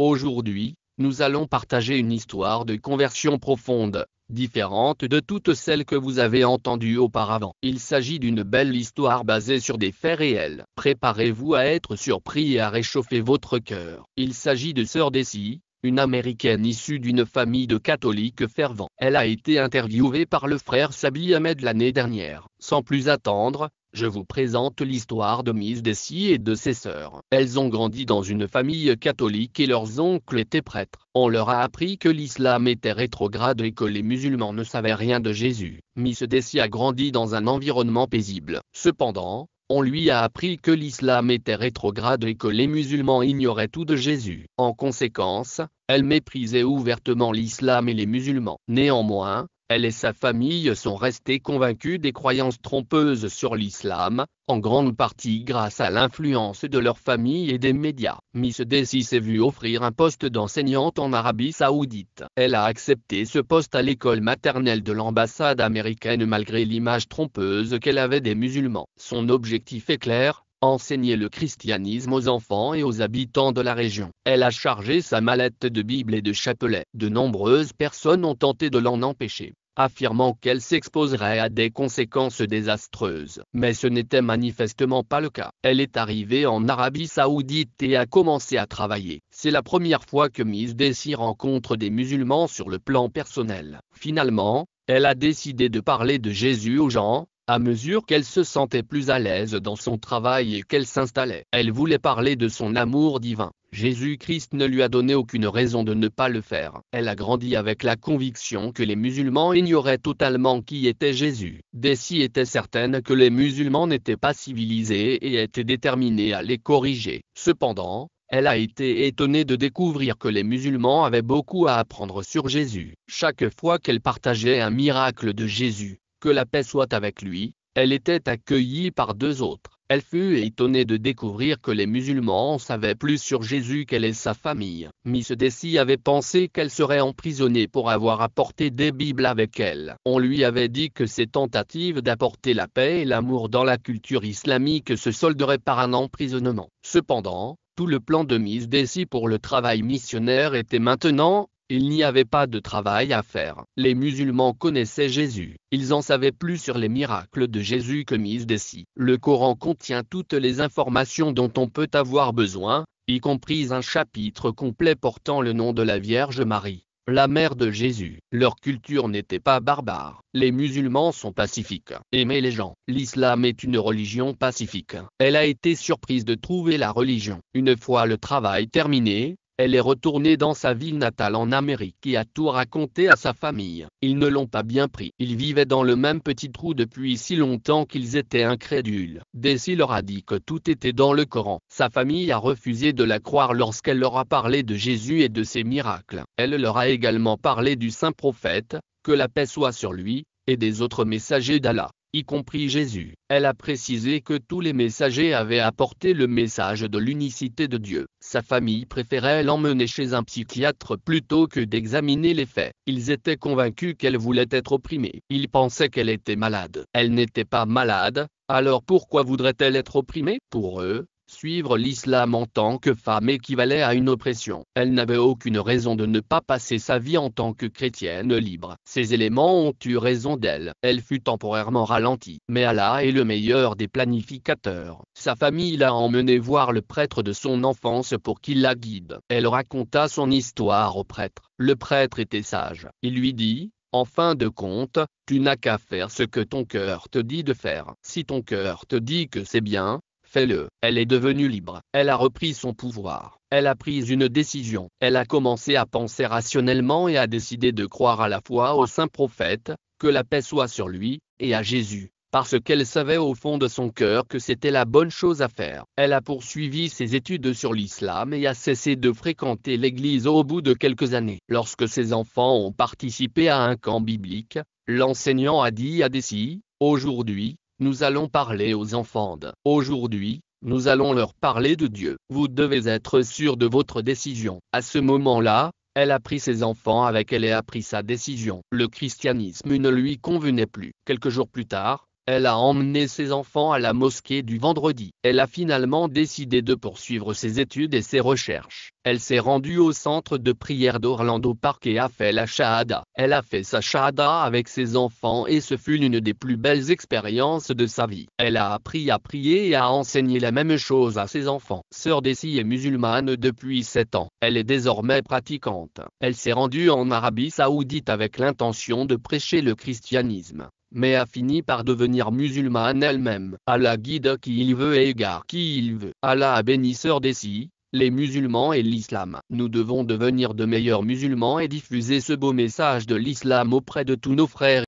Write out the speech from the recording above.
Aujourd'hui, nous allons partager une histoire de conversion profonde, différente de toutes celles que vous avez entendues auparavant. Il s'agit d'une belle histoire basée sur des faits réels. Préparez-vous à être surpris et à réchauffer votre cœur. Il s'agit de Sœur Daisy, une Américaine issue d'une famille de catholiques fervents. Elle a été interviewée par le frère Sabi Ahmed l'année dernière. Sans plus attendre, je vous présente l'histoire de Miss Daisy et de ses sœurs. Elles ont grandi dans une famille catholique et leurs oncles étaient prêtres. On leur a appris que l'islam était rétrograde et que les musulmans ne savaient rien de Jésus. Miss Daisy a grandi dans un environnement paisible. Cependant, on lui a appris que l'islam était rétrograde et que les musulmans ignoraient tout de Jésus. En conséquence, elle méprisait ouvertement l'islam et les musulmans. Néanmoins, elle et sa famille sont restés convaincus des croyances trompeuses sur l'islam, en grande partie grâce à l'influence de leur famille et des médias. Miss Daisy s'est vue offrir un poste d'enseignante en Arabie Saoudite. Elle a accepté ce poste à l'école maternelle de l'ambassade américaine malgré l'image trompeuse qu'elle avait des musulmans. Son objectif est clair: enseigner le christianisme aux enfants et aux habitants de la région. Elle a chargé sa mallette de Bible et de chapelets. De nombreuses personnes ont tenté de l'en empêcher, affirmant qu'elle s'exposerait à des conséquences désastreuses. Mais ce n'était manifestement pas le cas. Elle est arrivée en Arabie Saoudite et a commencé à travailler. C'est la première fois que Miss Daisy rencontre des musulmans sur le plan personnel. Finalement, elle a décidé de parler de Jésus aux gens, à mesure qu'elle se sentait plus à l'aise dans son travail et qu'elle s'installait. Elle voulait parler de son amour divin. Jésus-Christ ne lui a donné aucune raison de ne pas le faire. Elle a grandi avec la conviction que les musulmans ignoraient totalement qui était Jésus. Daisy était certaine que les musulmans n'étaient pas civilisés et était déterminée à les corriger. Cependant, elle a été étonnée de découvrir que les musulmans avaient beaucoup à apprendre sur Jésus. Chaque fois qu'elle partageait un miracle de Jésus, que la paix soit avec lui, elle était accueillie par deux autres. Elle fut étonnée de découvrir que les musulmans en savaient plus sur Jésus qu'elle et sa famille. Miss Daisy avait pensé qu'elle serait emprisonnée pour avoir apporté des Bibles avec elle. On lui avait dit que ses tentatives d'apporter la paix et l'amour dans la culture islamique se solderaient par un emprisonnement. Cependant, tout le plan de Miss Daisy pour le travail missionnaire était maintenant: il n'y avait pas de travail à faire. Les musulmans connaissaient Jésus. Ils en savaient plus sur les miracles de Jésus que Miss Daisy. Le Coran contient toutes les informations dont on peut avoir besoin, y compris un chapitre complet portant le nom de la Vierge Marie, la mère de Jésus. Leur culture n'était pas barbare. Les musulmans sont pacifiques. Aimer les gens. L'islam est une religion pacifique. Elle a été surprise de trouver la religion. Une fois le travail terminé, elle est retournée dans sa ville natale en Amérique et a tout raconté à sa famille. Ils ne l'ont pas bien pris. Ils vivaient dans le même petit trou depuis si longtemps qu'ils étaient incrédules. Daisy leur a dit que tout était dans le Coran. Sa famille a refusé de la croire lorsqu'elle leur a parlé de Jésus et de ses miracles. Elle leur a également parlé du saint prophète, que la paix soit sur lui, et des autres messagers d'Allah, y compris Jésus. Elle a précisé que tous les messagers avaient apporté le message de l'unicité de Dieu. Sa famille préférait l'emmener chez un psychiatre plutôt que d'examiner les faits. Ils étaient convaincus qu'elle voulait être opprimée. Ils pensaient qu'elle était malade. Elle n'était pas malade, alors pourquoi voudrait-elle être opprimée? Pour eux, suivre l'islam en tant que femme équivalait à une oppression. Elle n'avait aucune raison de ne pas passer sa vie en tant que chrétienne libre. Ces éléments ont eu raison d'elle. Elle fut temporairement ralentie. Mais Allah est le meilleur des planificateurs. Sa famille l'a emmenée voir le prêtre de son enfance pour qu'il la guide. Elle raconta son histoire au prêtre. Le prêtre était sage. Il lui dit: en fin de compte, tu n'as qu'à faire ce que ton cœur te dit de faire. Si ton cœur te dit que c'est bien, fais-le. Elle est devenue libre. Elle a repris son pouvoir. Elle a pris une décision. Elle a commencé à penser rationnellement et a décidé de croire à la fois au saint prophète, que la paix soit sur lui, et à Jésus, parce qu'elle savait au fond de son cœur que c'était la bonne chose à faire. Elle a poursuivi ses études sur l'islam et a cessé de fréquenter l'église au bout de quelques années. Lorsque ses enfants ont participé à un camp biblique, l'enseignant a dit à Daisy: aujourd'hui, nous allons parler aux enfants. Aujourd'hui, nous allons leur parler de Dieu. Vous devez être sûr de votre décision. À ce moment-là, elle a pris ses enfants avec elle et a pris sa décision. Le christianisme ne lui convenait plus. Quelques jours plus tard, Elle a emmené ses enfants à la mosquée du vendredi. Elle a finalement décidé de poursuivre ses études et ses recherches. Elle s'est rendue au centre de prière d'Orlando Park et a fait la shahada. Elle a fait sa shahada avec ses enfants et ce fut l'une des plus belles expériences de sa vie. Elle a appris à prier et a enseigné la même chose à ses enfants. Sœur Desi est musulmane depuis 7 ans. Elle est désormais pratiquante. Elle s'est rendue en Arabie Saoudite avec l'intention de prêcher le christianisme, mais a fini par devenir musulmane elle-même. Allah guide qui il veut et égare qui il veut. Allah a béni Sœur Desi, les musulmans et l'islam. Nous devons devenir de meilleurs musulmans et diffuser ce beau message de l'islam auprès de tous nos frères.